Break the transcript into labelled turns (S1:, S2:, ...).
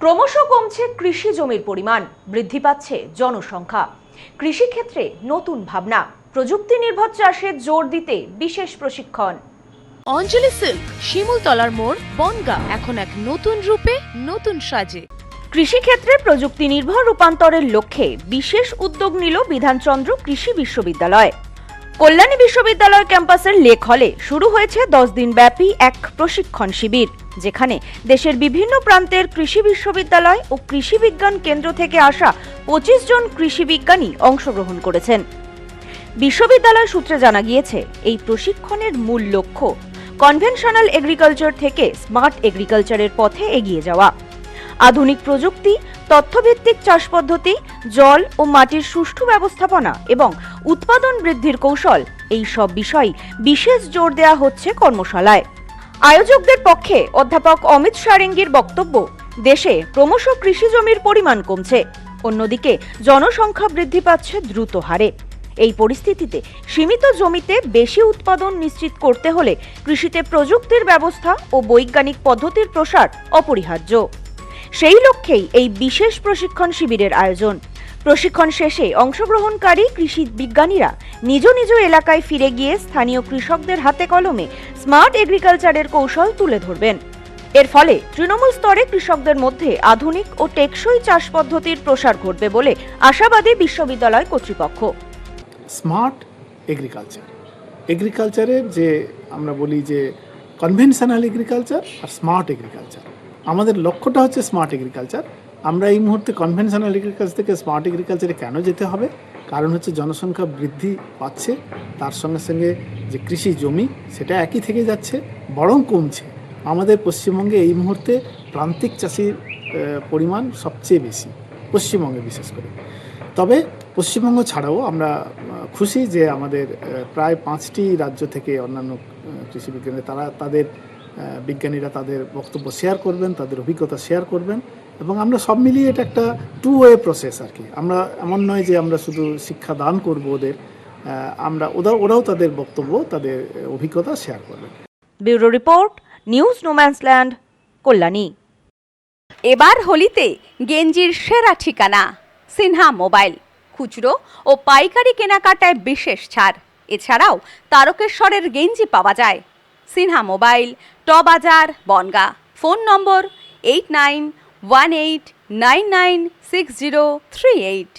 S1: ক্রমশ কমছে কৃষি জমির পরিমাণ, বৃদ্ধি পাচ্ছে জনসংখ্যা। কৃষিক্ষেত্রে নতুন ভাবনা, প্রযুক্তি নির্ভর চাষে জোর দিতে বিশেষ প্রশিক্ষণ।
S2: অঞ্জলি সিল্ক, শিমুলতলার মোড়, বনগাঁ, এখন এক নতুন রূপে, নতুন সাজে।
S1: কৃষিক্ষেত্রে প্রযুক্তি নির্ভর রূপান্তরের লক্ষ্যে বিশেষ উদ্যোগ নিল বিধানচন্দ্র কৃষি বিশ্ববিদ্যালয়। কল্যাণী বিশ্ববিদ্যালয় ক্যাম্পাসের লেক হলে শুরু হয়েছে 10 দিন ব্যাপী এক প্রশিক্ষণ শিবির, যেখানে দেশের বিভিন্ন প্রান্তের কৃষি বিশ্ববিদ্যালয় ও কৃষি বিজ্ঞান কেন্দ্র থেকে আসা 25 জন কৃষি বিজ্ঞানী অংশগ্রহণ করেছেন। বিশ্ববিদ্যালয় সূত্রে জানা গিয়েছে, এই প্রশিক্ষণের মূল লক্ষ্য কনভেনশনাল এগ্রিকালচার থেকে স্মার্ট এগ্রিকালচারের পথে এগিয়ে যাওয়া। আধুনিক প্রযুক্তি, তথ্যভিত্তিক চাষ পদ্ধতি, জল ও মাটির সুষ্ঠু ব্যবস্থাপনা এবং উৎপাদন বৃদ্ধির কৌশল, এই সব বিষয় বিশেষ জোর দেওয়া হচ্ছে কর্মশালায়। আয়োজকদের পক্ষে অধ্যাপক অমিত সারেঙ্গীর বক্তব্য, দেশে ক্রমশ কৃষি জমির পরিমাণ কমছে, অন্যদিকে জনসংখ্যা বৃদ্ধি পাচ্ছে দ্রুত হারে। এই পরিস্থিতিতে সীমিত জমিতে বেশি উৎপাদন নিশ্চিত করতে হলে কৃষিতে প্রযুক্তির ব্যবস্থা ও বৈজ্ঞানিক পদ্ধতির প্রসার অপরিহার্য। সেই লক্ষ্যেই এই বিশেষ প্রশিক্ষণ শিবিরের আয়োজন। প্রশিক্ষণ শেষে অংশগ্রহণকারী কৃষি বিজ্ঞানীরা নিজ নিজ এলাকায় ফিরে গিয়ে স্থানীয় কৃষকদের হাতে কলমে স্মার্ট এগ্রিকালচারের কৌশল তুলে ধরবেন। এর ফলে তৃণমূল স্তরে কৃষকদের মধ্যে আধুনিক ও টেকসই চাষ পদ্ধতির প্রসার ঘটবে বলে আশাবাদী বিশ্ববিদ্যালয় কর্তৃপক্ষ।
S3: স্মার্ট এগ্রিকালচারের যে আমরা বলি যে কনভেনশনাল এগ্রিকালচার আর স্মার্ট এগ্রিকালচার, আমাদের লক্ষ্যটা হচ্ছে স্মার্ট এগ্রিকালচার। আমরা এই মুহূর্তে কনভেনশনাল এগ্রিকালচার থেকে স্মার্ট এগ্রিকালচারে কেন যেতে হবে? কারণ হচ্ছে জনসংখ্যা বৃদ্ধি পাচ্ছে, তার সঙ্গে সঙ্গে যে কৃষি জমি সেটা একই থেকে যাচ্ছে, বরং কমছে। আমাদের পশ্চিমবঙ্গে এই মুহূর্তে প্রান্তিক চাষির পরিমাণ সবচেয়ে বেশি, পশ্চিমবঙ্গে বিশেষ করে। তবে পশ্চিমবঙ্গ ছাড়াও আমরা খুশি যে আমাদের প্রায় 5টি রাজ্য থেকে অন্যান্য কৃষি বিজ্ঞানী বিজ্ঞানীরা তাদের বক্তব্য শেয়ার করবেন, তাদের অভিজ্ঞতা শেয়ার করবেন, এবং আমরা সব মিলিয়ে এটা একটা টু ওয়ে প্রসেস আর কি। আমরা এমন নয় যে আমরা শুধু শিক্ষা দান করব ওদের, ওরাও তাদের বক্তব্য, তাদের অভিজ্ঞতা শেয়ার করবেন।
S1: Bureau report, news no man's land, Kalyani.
S4: এবার হোলিতে গেঞ্জির সেরা ঠিকানা সিনহা মোবাইল। খুচরো ও পাইকারি কেনাকাটায় বিশেষ ছাড়। এছাড়াও তারকেশ্বরের গেঞ্জি পাওয়া যায়। সিনহা মোবাইল, ট বাজার, বনগাঁ। ফোন নম্বর 8918996038।